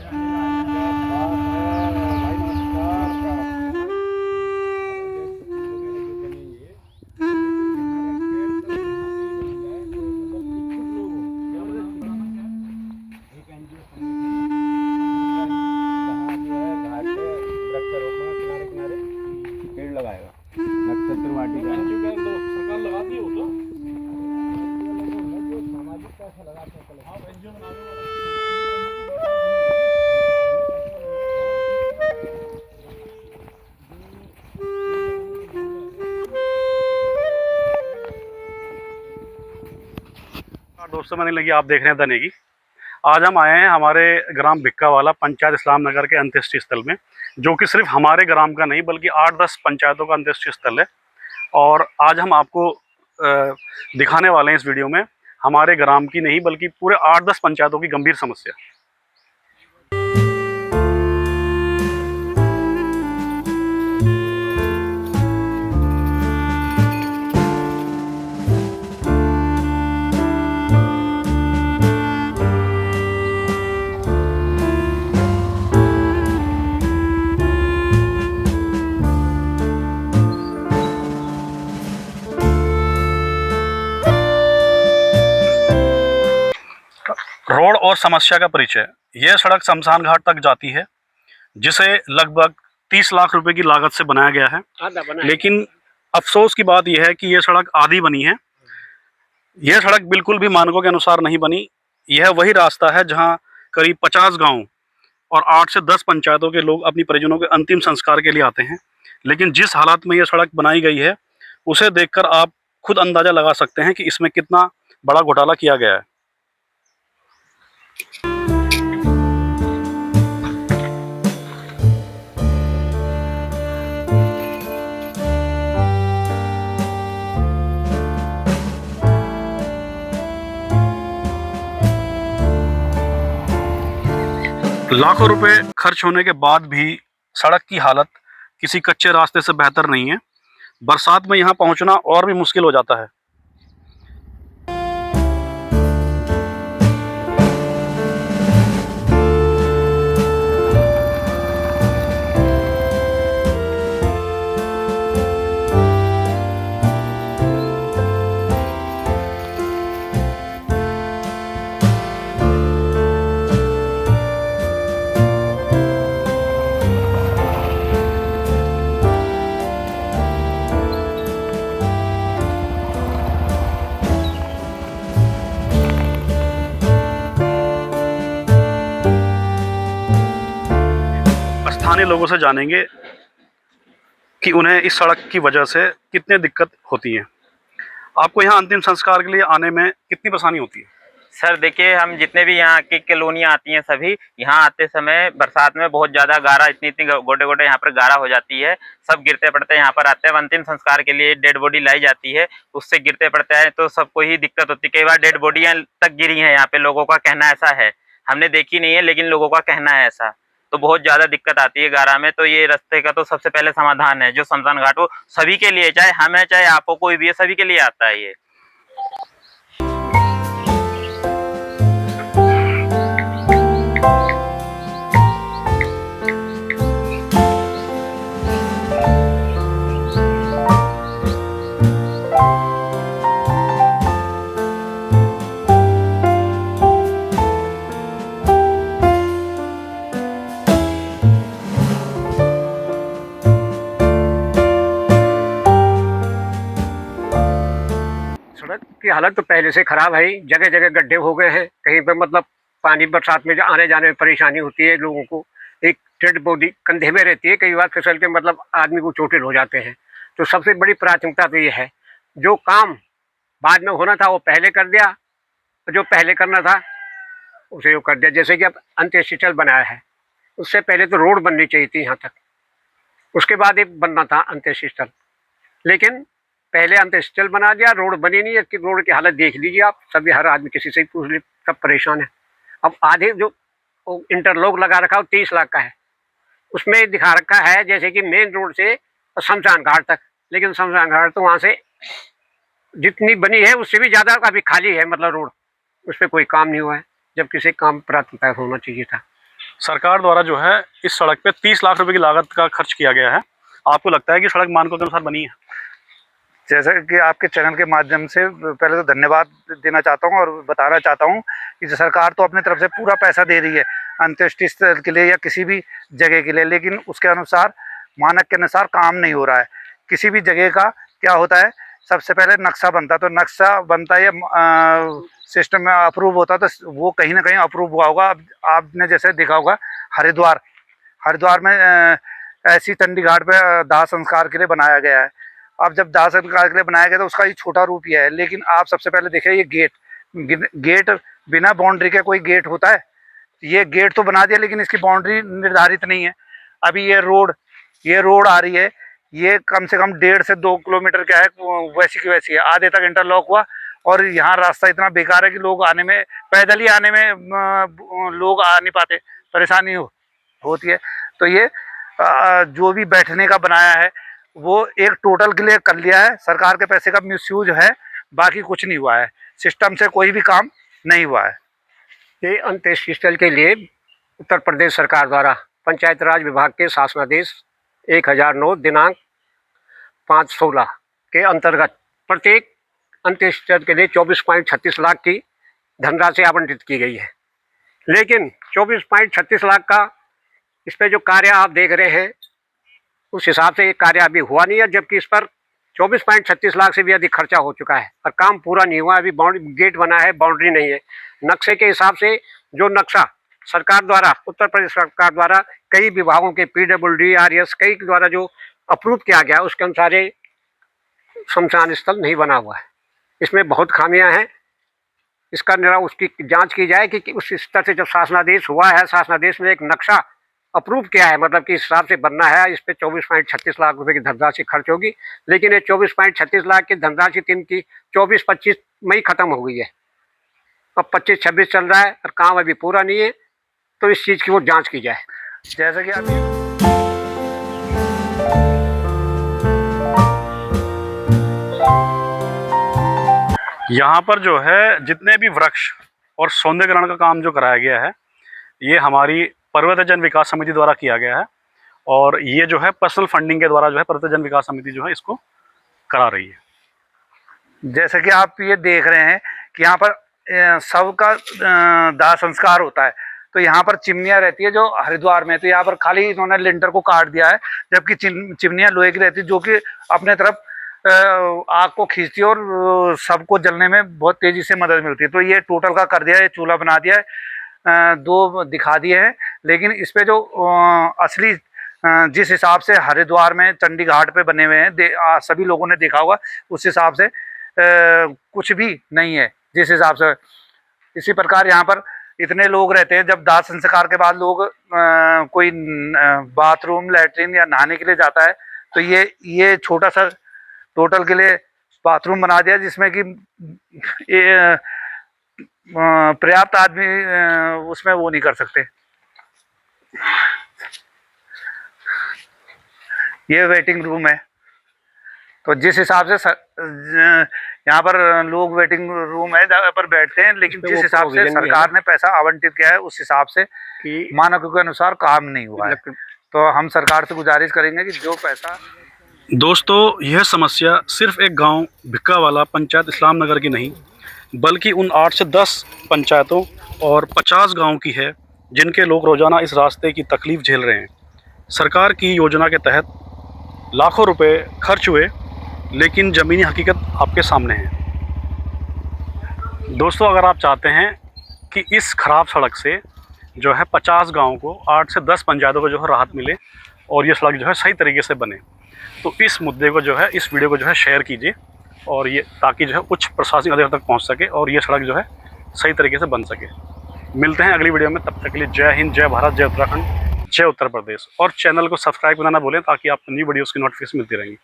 क्या बात है भाई, नमस्कार। क्या अरे देख कुकिंग वगैरह जो बनेंगे, लेकिन यहाँ रख के तब यहाँ नहीं बन जाए जो मतलब इच्छुक लोग हो। जबरदस्त ठिकाना क्या है, एक एनजीओ फाउंडेशन है, जहाँ जो है घाट पे वृक्षारोपण किनारे किनारे पेड़ लगाएगा। नक्षत्र वाटिका एनजीओ का तो सरकार लगाती है वो तो। अरे यार एनजीओ वाला जो है, जो सामाजिक पैसा लगाते हैं, कलेक्ट आप एनजीओ बनाने वाला आदमी करते रहेगा। दोस्तों, मैंने लगी आप देख रहे हैं द नेगी। आज हम आए हैं हमारे ग्राम भिक्कावाला पंचायत इस्लाम नगर के अंत्येष्टि स्थल में, जो कि सिर्फ हमारे ग्राम का नहीं बल्कि 8-10 पंचायतों का अंत्येष्टि स्थल है। और आज हम आपको दिखाने वाले हैं इस वीडियो में हमारे ग्राम की नहीं बल्कि पूरे 8-10 पंचायतों की गंभीर समस्या। रोड और समस्या का परिचय। यह सड़क शमशान घाट तक जाती है, जिसे लगभग 30 लाख रुपए की लागत से बनाया गया है। लेकिन अफसोस की बात यह है कि यह सड़क आधी बनी है। यह सड़क बिल्कुल भी मानकों के अनुसार नहीं बनी। यह वही रास्ता है जहां करीब 50 गांव और 8 से 10 पंचायतों के लोग अपनी परिजनों के अंतिम संस्कार के लिए आते हैं। लेकिन जिस हालत में यह सड़क बनाई गई है, उसे देखकर आप खुद अंदाजा लगा सकते हैं कि इसमें कितना बड़ा घोटाला किया गया है। लाखों रुपए खर्च होने के बाद भी सड़क की हालत किसी कच्चे रास्ते से बेहतर नहीं है। बरसात में यहाँ पहुँचना और भी मुश्किल हो जाता है। स्थानीय लोगों से जानेंगे कि उन्हें इस सड़क की वजह से कितनी दिक्कत होती है। आपको यहाँ अंतिम संस्कार के लिए आने में कितनी परेशानी होती है? सर देखिए, हम जितने भी यहाँ की कॉलोनियाँ आती हैं, सभी यहाँ आते समय बरसात में बहुत ज़्यादा गारा, इतनी गोटे गोटे यहाँ पर गारा हो जाती है। सब गिरते पड़ते हैं, यहाँ पर आते हैं। अंतिम संस्कार के लिए डेड बॉडी लाई जाती है, उससे गिरते पड़ते हैं तो सबको ही दिक्कत होती है। कई बार डेड बॉडियाँ तक गिरी हैं यहाँ पे, लोगों का कहना ऐसा है। हमने देखी नहीं है लेकिन लोगों का कहना है ऐसा। तो बहुत ज़्यादा दिक्कत आती है गारा में। तो ये रास्ते का तो सबसे पहले समाधान है, जो शमशान घाट वो सभी के लिए, चाहे हम है चाहे आपको, कोई भी है, सभी के लिए आता है ये। सड़क की हालत तो पहले से खराब है ही। जगह जगह गड्ढे हो गए हैं। कहीं पे मतलब पानी बरसात में आने जाने में परेशानी होती है लोगों को। एक डेड बॉडी कंधे में रहती है, कई बार फिसल के मतलब आदमी को चोटिल हो जाते हैं। तो सबसे बड़ी प्राथमिकता तो ये है, जो काम बाद में होना था वो पहले कर दिया, जो पहले करना था उसे वो कर दिया। जैसे कि अब अंत्येष्टि स्थल बनाया है, उससे पहले तो रोड बननी चाहिए थी यहाँ तक, उसके बाद एक बनना था अंत्येष्टि स्थल। लेकिन पहले अंत्येष्टि स्थल बना दिया, रोड बनी नहीं है। कि रोड की हालत देख लीजिए आप, सभी, हर आदमी किसी से ही पूछ लीजिए, सब परेशान है। अब आधे जो इंटरलॉक लगा रखा है 30 लाख का है, उसमें दिखा रखा है जैसे कि मेन रोड से शमशान घाट तक। लेकिन शमशान घाट तो वहाँ से जितनी बनी है उससे भी ज़्यादा अभी खाली है, मतलब रोड, उस पर कोई काम नहीं हुआ है, जब किसी काम प्राथमिकता होना चाहिए था। सरकार द्वारा जो है इस सड़क पे 30 लाख रुपए की लागत का खर्च किया गया है। आपको लगता है कि सड़क मानकों के अनुसार बनी है? जैसा कि आपके चैनल के माध्यम से पहले तो धन्यवाद देना चाहता हूं और बताना चाहता हूं कि सरकार तो अपनी तरफ से पूरा पैसा दे रही है अंत्येष्टि स्थल के लिए या किसी भी जगह के लिए, लेकिन उसके अनुसार मानक के अनुसार काम नहीं हो रहा है। किसी भी जगह का क्या होता है, सबसे पहले नक्शा बनता, तो नक्शा बनता या सिस्टम में अप्रूव होता तो वो कहीं ना कहीं अप्रूव हुआ होगा। अब आपने जैसे देखा होगा हरिद्वार में ऐसी चंडी घाट पे दाह संस्कार के लिए बनाया गया है। अब जब दाह संस्कार के लिए बनाया गया तो उसका ये छोटा रूप ही है, लेकिन आप सबसे पहले देखिए ये गेट बिना बाउंड्री के कोई गेट होता है? ये गेट तो बना दिया लेकिन इसकी बाउंड्री निर्धारित नहीं है। अभी ये रोड आ रही है, ये कम से कम 1.5 से 2 किलोमीटर क्या है, वैसी की वैसी है, आधे तक इंटरलॉक हुआ और यहाँ रास्ता इतना बेकार है कि लोग आने में, पैदल ही आने में लोग आ नहीं पाते, परेशानी होती है। तो ये जो भी बैठने का बनाया है वो एक टोटल के लिए कर लिया है, सरकार के पैसे का मिसयूज है, बाकी कुछ नहीं हुआ है, सिस्टम से कोई भी काम नहीं हुआ है। ये अंत्येष्टि स्थल के लिए उत्तर प्रदेश सरकार द्वारा पंचायत राज विभाग के शासनादेश 1009 दिनांक 5/16 के अंतर्गत प्रत्येक अंत्येष्टि स्थल के लिए 24.36 लाख की धनराशि आवंटित की गई है। लेकिन 24.36 लाख का इस पर जो कार्य आप देख रहे हैं उस हिसाब से ये कार्य अभी हुआ नहीं है, जबकि इस पर 24.36 लाख से भी अधिक खर्चा हो चुका है और काम पूरा नहीं हुआ। अभी गेट बना है, बाउंड्री नहीं है। नक्शे के हिसाब से जो नक्शा सरकार द्वारा, उत्तर प्रदेश सरकार द्वारा कई विभागों के PWD RS कई के द्वारा जो अप्रूव किया गया उसके अनुसार ये शमशान स्थल नहीं बना हुआ है। इसमें बहुत खामियां हैं। इसका उसकी जांच की जाए कि उस स्तर से जब शासनादेश हुआ है, शासनादेश में एक नक्शा अप्रूव किया है, मतलब कि इस हिसाब से बनना है, इस पर 24.36 लाख रुपए की धनराशि खर्च होगी। लेकिन ये 24.36 लाख की धनराशि 3 की 24-25 मई खत्म हो गई है, अब 25-26 चल रहा है और काम अभी पूरा नहीं है। तो इस चीज़ की वो जांच की जाए। जैसा कि अभी यहाँ पर जो है जितने भी वृक्ष और सौंदर्यीकरण का काम जो कराया गया है ये हमारी पर्वत जन विकास समिति द्वारा किया गया है, और ये जो है पर्सनल फंडिंग के द्वारा जो है पर्वत जन विकास समिति जो है इसको करा रही है। जैसे कि आप ये देख रहे हैं कि यहाँ पर सबका दाह संस्कार होता है, तो यहाँ पर चिमनियाँ रहती है जो हरिद्वार में, तो यहाँ पर खाली इन्होंने लिंटर को काट दिया है, जबकि चिमनियाँ लोहे की रहती है जो कि अपने तरफ आग को खींचती है और सबको जलने में बहुत तेज़ी से मदद मिलती है। तो ये टोटल का कर दिया है, चूल्हा बना दिया है, 2 दिखा दिए हैं। लेकिन इस पे जो असली जिस हिसाब से हरिद्वार में चंडी घाट पे बने हुए हैं, सभी लोगों ने देखा होगा, उस हिसाब से कुछ भी नहीं है जिस हिसाब से। इसी प्रकार यहाँ पर इतने लोग रहते हैं, जब दाह संस्कार के बाद लोग कोई बाथरूम, लैट्रिन या नहाने के लिए जाता है, तो ये छोटा सा टोटल के लिए बाथरूम बना दिया, जिसमें कि पर्याप्त आदमी उसमें वो नहीं कर सकते। ये वेटिंग रूम है, तो जिस हिसाब से यहाँ पर लोग वेटिंग रूम है जगह पर बैठते हैं, लेकिन जिस हिसाब से सरकार ने पैसा आवंटित किया है उस हिसाब से मानकों के अनुसार काम नहीं हुआ है। तो हम सरकार से गुजारिश करेंगे कि जो पैसा। दोस्तों, यह समस्या सिर्फ एक गांव भिक्कावाला पंचायत इस्लाम नगर की नहीं, बल्कि उन 8 से 10 पंचायतों और 50 गांव की है जिनके लोग रोज़ाना इस रास्ते की तकलीफ़ झेल रहे हैं। सरकार की योजना के तहत लाखों रुपए खर्च हुए, लेकिन ज़मीनी हकीकत आपके सामने है। दोस्तों, अगर आप चाहते हैं कि इस ख़राब सड़क से जो है 50 गाँव को, 8 से 10 पंचायतों को जो है राहत मिले और ये सड़क जो है सही तरीके से बने, तो इस मुद्दे को जो है, इस वीडियो को जो है शेयर कीजिए, और ये ताकि जो है उच्च प्रशासनिक अधिकारी तक पहुंच सके और ये सड़क जो है सही तरीके से बन सके। मिलते हैं अगली वीडियो में, तब तक के लिए जय हिंद, जय भारत, जय उत्तराखंड, जय उत्तर प्रदेश। और चैनल को सब्सक्राइब करना ना भूलें ताकि आपको न्यू वीडियोज़ की नोटिफिकेशन मिलती रहेंगी।